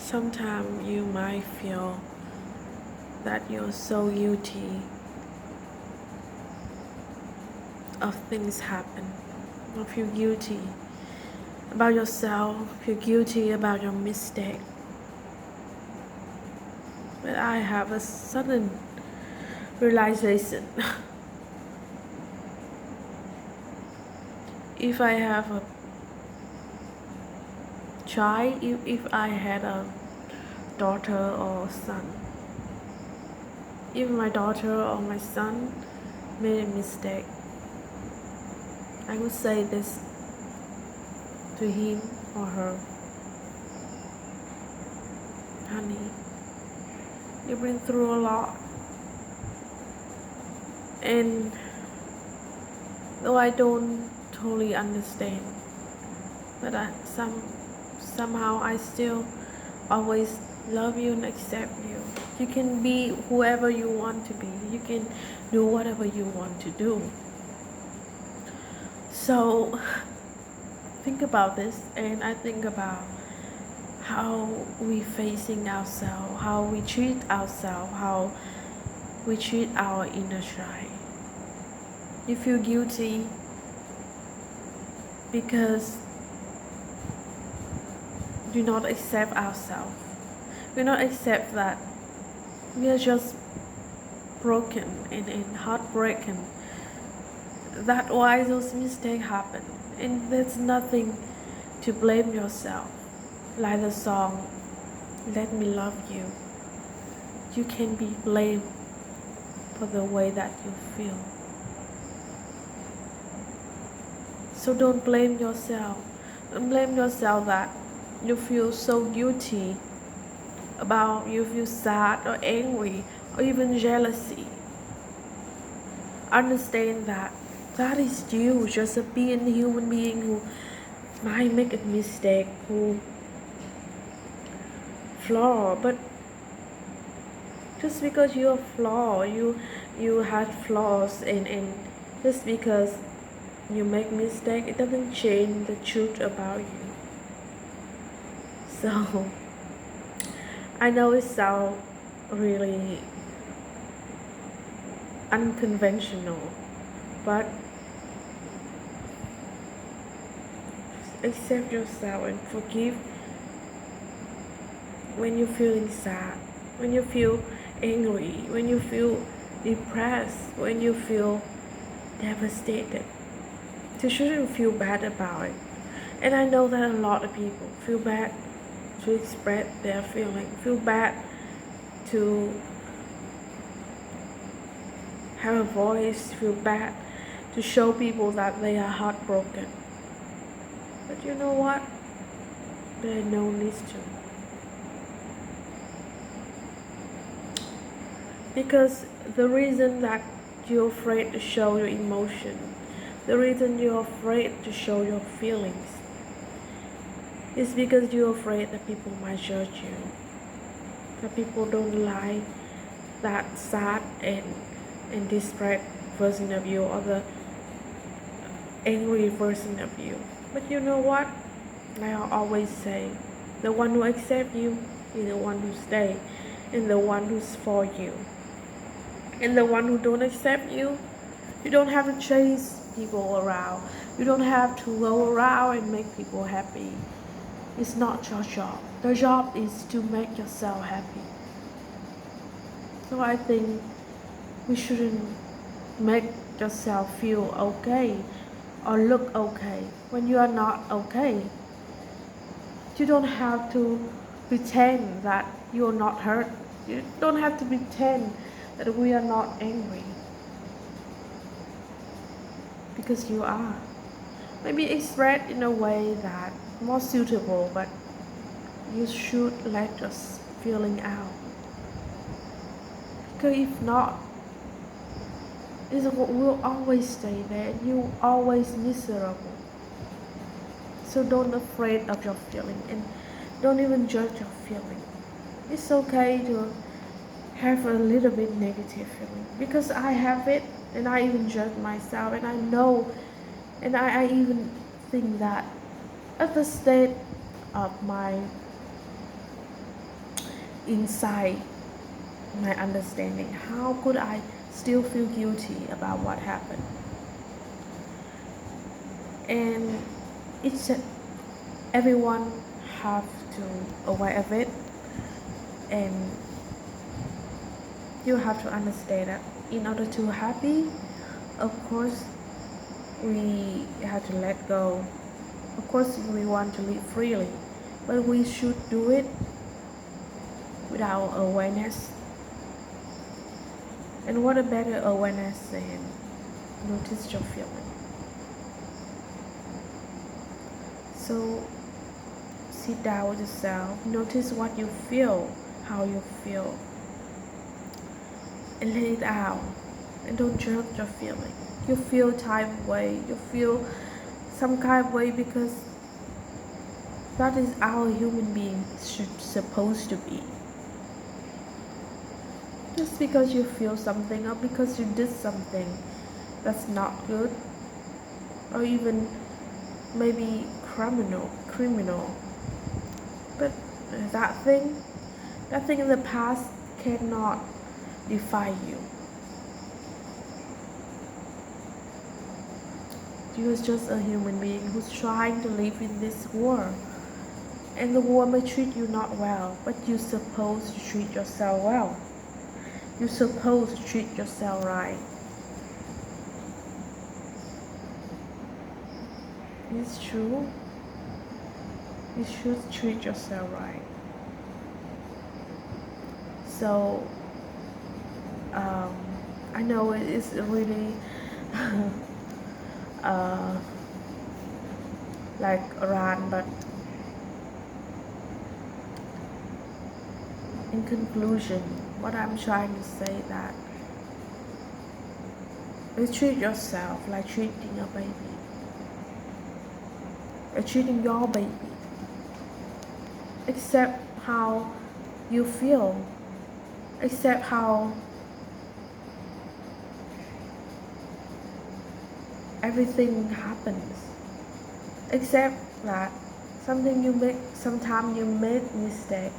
Sometimes you might feel that you're so guilty of things happen. You feel guilty about yourself, feel guilty about your mistake. But I have a sudden realization. If I have a child, if I had a daughter or son, if my daughter or my son made a mistake, I would say this to him or her: honey, you've been through a lot, and though I don't totally understand, but somehow I still always love you and accept you. You can be whoever you want to be. You can do whatever you want to do. So think about this, and I think about how we facing ourselves, how we treat ourselves, how we treat our inner child. You feel guilty because do not accept ourselves. We not accept that we are just broken and heartbroken. That's why those mistakes happen. And there's nothing to blame yourself. Like the song, Let Me Love You. You can be blamed for the way that you feel. So don't blame yourself. Don't blame yourself that you feel so guilty about, you feel sad or angry or even jealousy. Understand that that is you, just a being, human being who might make a mistake, who flaw. But just because you're flawed, you had flaws, and just because you make mistake, it doesn't change the truth about you. So I know it sounds really unconventional, but accept yourself and forgive when you're feeling sad, when you feel angry, when you feel depressed, when you feel devastated. You shouldn't feel bad about it. And I know that a lot of people feel bad to express their feeling, feel bad to have a voice, feel bad to show people that they are heartbroken. But you know what? There are no need to. Because the reason that you're afraid to show your emotion, the reason you're afraid to show your feelings, is because you're afraid that people might judge you, that people don't like that sad and desperate version of you, or the angry version of you. But you know what? I always say, the one who accepts you is the one who stays, and the one who's for you. And the one who don't accept you, you don't have to chase people around. You don't have to go around and make people happy. It's not your job. The job is to make yourself happy. So I think we shouldn't make yourself feel okay or look okay when you are not okay. You don't have to pretend that you are not hurt. You don't have to pretend that we are not angry, because you are. Maybe express in a way that more suitable, but you should let your feeling out. Because if not, it will always stay there and you always miserable. So don't afraid of your feeling, and don't even judge your feeling. It's okay to have a little bit negative feeling, because I have it, and I even judge myself, and I know, and I even think that at the state of my inside my understanding, how could I still feel guilty about what happened? And it's everyone have to aware of it, and you have to understand that in order to happy, of course we have to let go. Of course we want to live freely, but we should do it with our awareness. And what a better awareness than notice your feeling. So sit down with yourself, notice what you feel, how you feel, and let it out. And don't judge your feeling. You feel type of way, you feel some kind of way because that is our human being supposed to be. Just because you feel something or because you did something that's not good, or even maybe criminal, but that thing in the past cannot define you. You are just a human being who's trying to live in this world. And the world may treat you not well, but you're supposed to treat yourself well. You're supposed to treat yourself right. It's true. You should treat yourself right. So, I know it is really like a rant, but in conclusion, what I'm trying to say that you treat yourself like treating a baby. You're treating your baby. Accept how you feel. Accept how everything happens. Accept that sometimes you make mistake.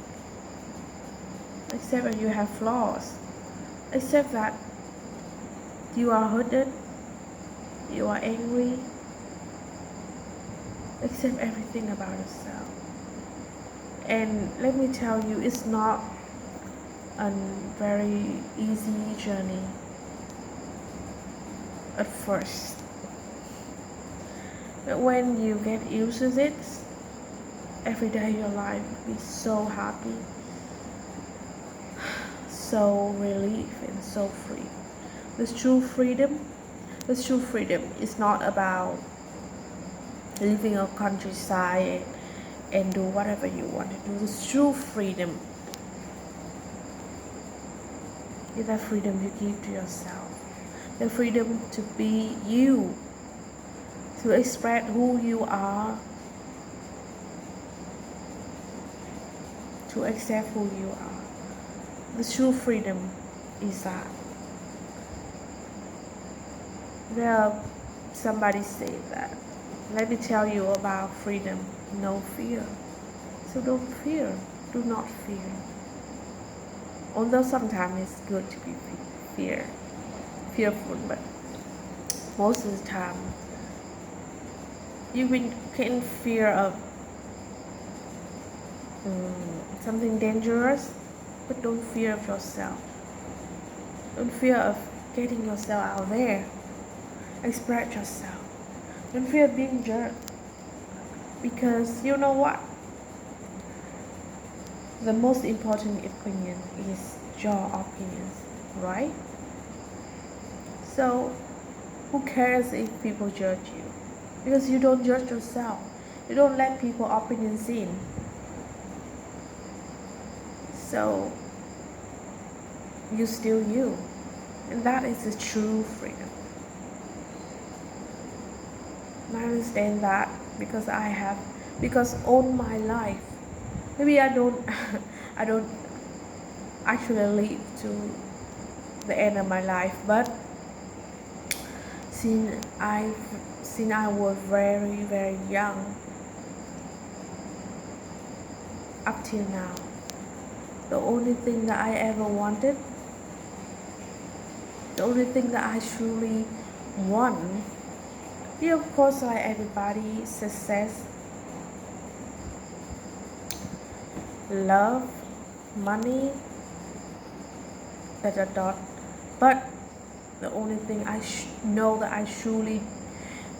Accept that you have flaws. Accept that you are hurted, you are angry. Accept everything about yourself. And let me tell you, it's not a very easy journey at first. But when you get used to it, every day your life will be so happy, so relieved, and so free. The true freedom is not about living a countryside and do whatever you want to do. The true freedom is that freedom you give to yourself. The freedom to be you, to express who you are, to accept who you are. The true freedom is that. Well, somebody said that. Let me tell you about freedom. No fear. So don't fear. Do not fear. Although sometimes it's good to be fearful, but most of the time you can fear of something dangerous, but don't fear of yourself. Don't fear of getting yourself out there. Express yourself. Don't fear being judged. Because you know what? The most important opinion is your opinion, right? So, who cares if people judge you? Because you don't judge yourself. You don't let people's opinions in. So, you're still you. And that is the true freedom. And I understand that because all my life, maybe I don't actually live to the end of my life, but since I was very, very young up till now, the only thing that I ever wanted, the only thing that I truly want. Yeah, of course, like everybody, success, love, money, dot. But the only thing I know that I truly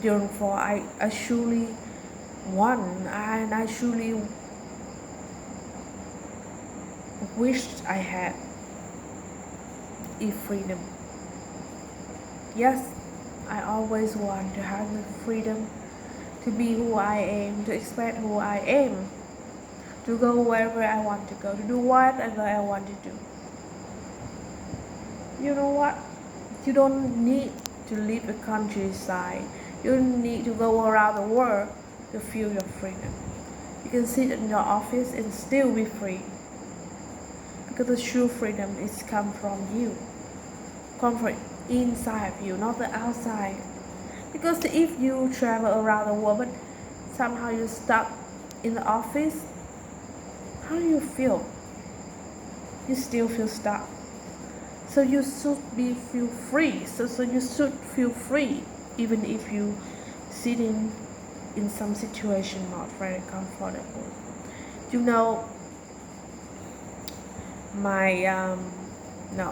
yearn for, I truly want, and I truly wished I had, is freedom. Yes, I always want to have the freedom to be who I am, to express who I am, to go wherever I want to go, to do whatever I want to do. You know what? You don't need to leave the countryside. You don't need to go around the world to feel your freedom. You can sit in your office and still be free. Because the true freedom is come from you. Come from inside of you, not the outside. Because if you travel around the world but somehow you're stuck in the office, how do you feel? You still feel stuck. So you should feel free. So you should feel free even if you sitting in some situation not very comfortable. You know,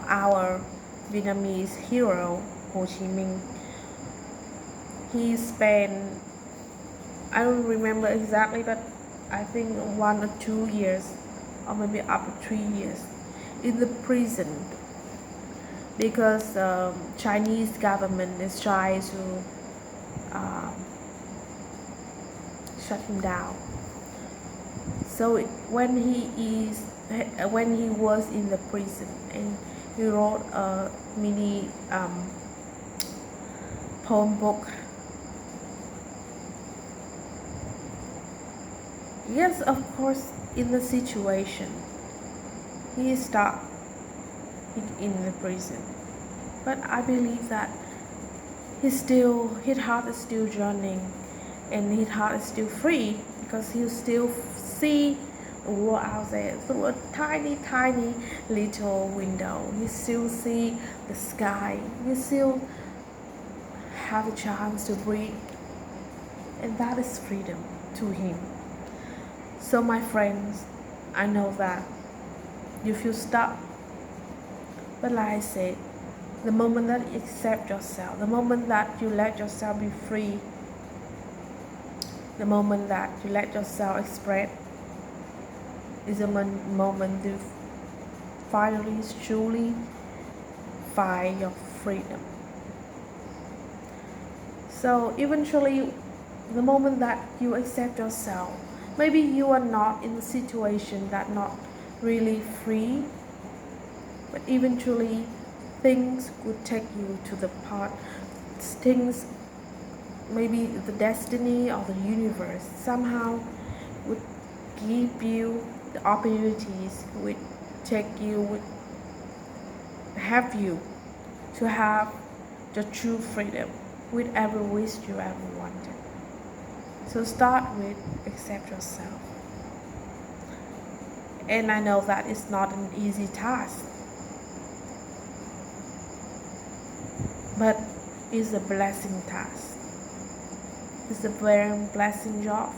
our Vietnamese hero Ho Chi Minh, he spent, I don't remember exactly, but I think 1 or 2 years, or maybe up to 3 years, in the prison because Chinese government is trying to shut him down. So when he was in the prison, and he wrote a mini poem book. Yes, of course, in the situation, he is stuck in the prison. But I believe that his heart is still yearning, and his heart is still free because he still see the world out there through a tiny, tiny little window. He still see the sky. He still have a chance to breathe, and that is freedom to him. So my friends, I know that you feel stuck, but like I said, the moment that you accept yourself, the moment that you let yourself be free, the moment that you let yourself express, is a moment to finally truly find your freedom. So eventually, the moment that you accept yourself, maybe you are not in a situation that not really free, but eventually things would take you to the part, things, maybe the destiny or the universe somehow would give you the opportunities, would take you, would have you to have the true freedom with every wish you ever wanted. So start with accept yourself. And I know that it's not an easy task, but it's a blessing task. It's a very blessing job.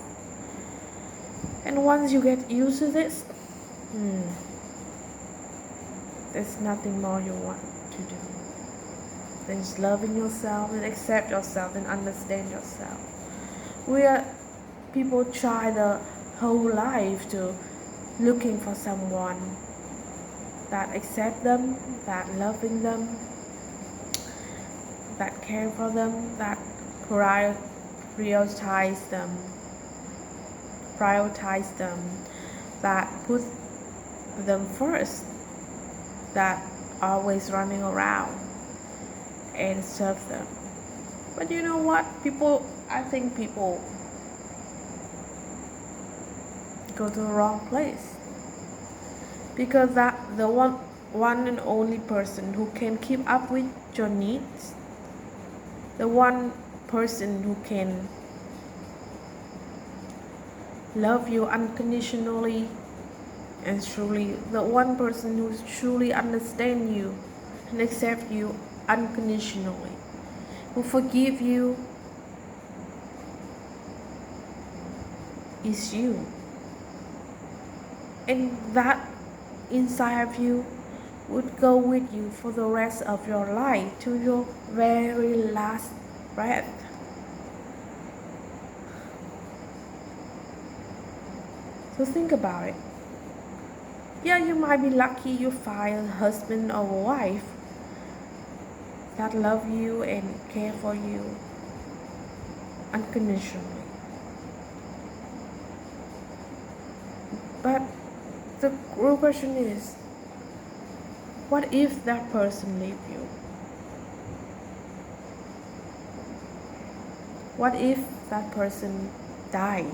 And once you get used to this, there's nothing more you want to do. Then just loving yourself and accept yourself and understand yourself. People try the whole life to looking for someone that accept them, that loving them, that care for them, that prioritize them, that put them first, that always running around and serve them. But you know what? I think people go to the wrong place, because that the one and only person who can keep up with your needs, the one person who can love you unconditionally and truly the one person who truly understands you and accepts you unconditionally, who forgive you, is you. And that inside of you would go with you for the rest of your life to your very last breath. So think about it. Yeah, you might be lucky you find a husband or a wife that love you and care for you unconditionally. But the real question is, what if that person leave you? What if that person died?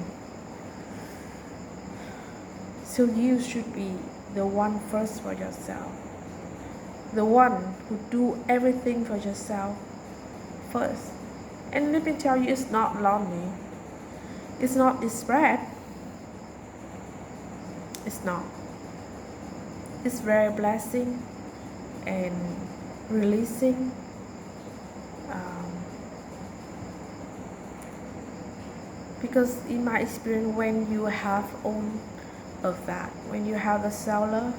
So you should be the one first for yourself. The one who do everything for yourself first. And let me tell you, it's not lonely. It's not desperate. It's not. It's very blessing and releasing. Because in my experience, when you have own of that, when you have a self-love,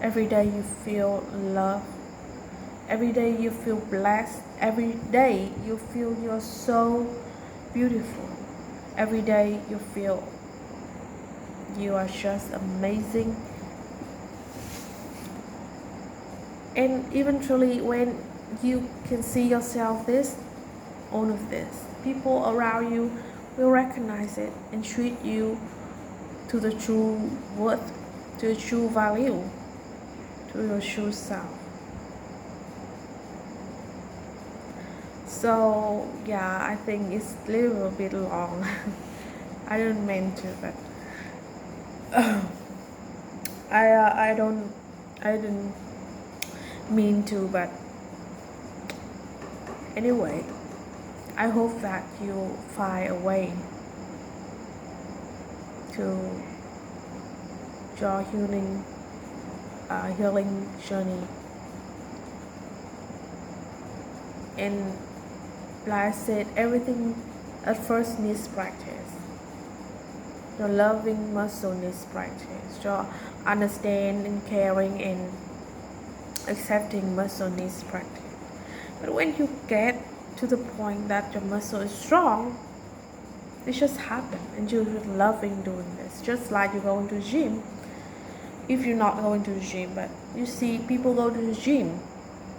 every day you feel love, every day you feel blessed, every day you feel you're so beautiful, every day you feel you are just amazing. And eventually when you can see yourself this, all of this, people around you will recognize it and treat you to the true worth, to the true value, to your true self. So yeah, I think it's a little bit long. I didn't mean to, but I didn't mean to, but anyway, I hope that you find a way to your healing journey. And like I said, everything at first needs practice. Your loving muscle needs practice. Your understanding, caring, and accepting muscle needs practice. But when you get to the point that your muscle is strong, it just happens, and you're loving doing this. Just like you go into the gym. If you're not going to the gym, but you see people go to the gym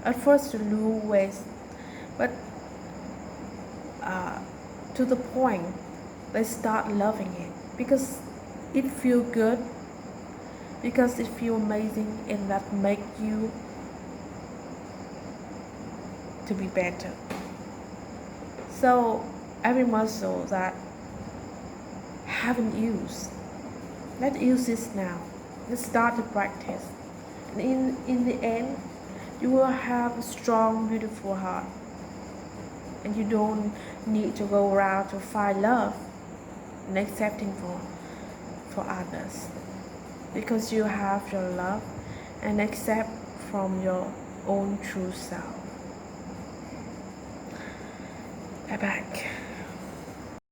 at first to lose weight, but to the point they start loving it because it feels good, because it feels amazing, and that make you to be better. So every muscle that haven't used, let's use this now. Let's start the practice. And in the end, you will have a strong, beautiful heart. And you don't need to go around to find love and accepting for others. Because you have your love and accept from your own true self. Bye-bye.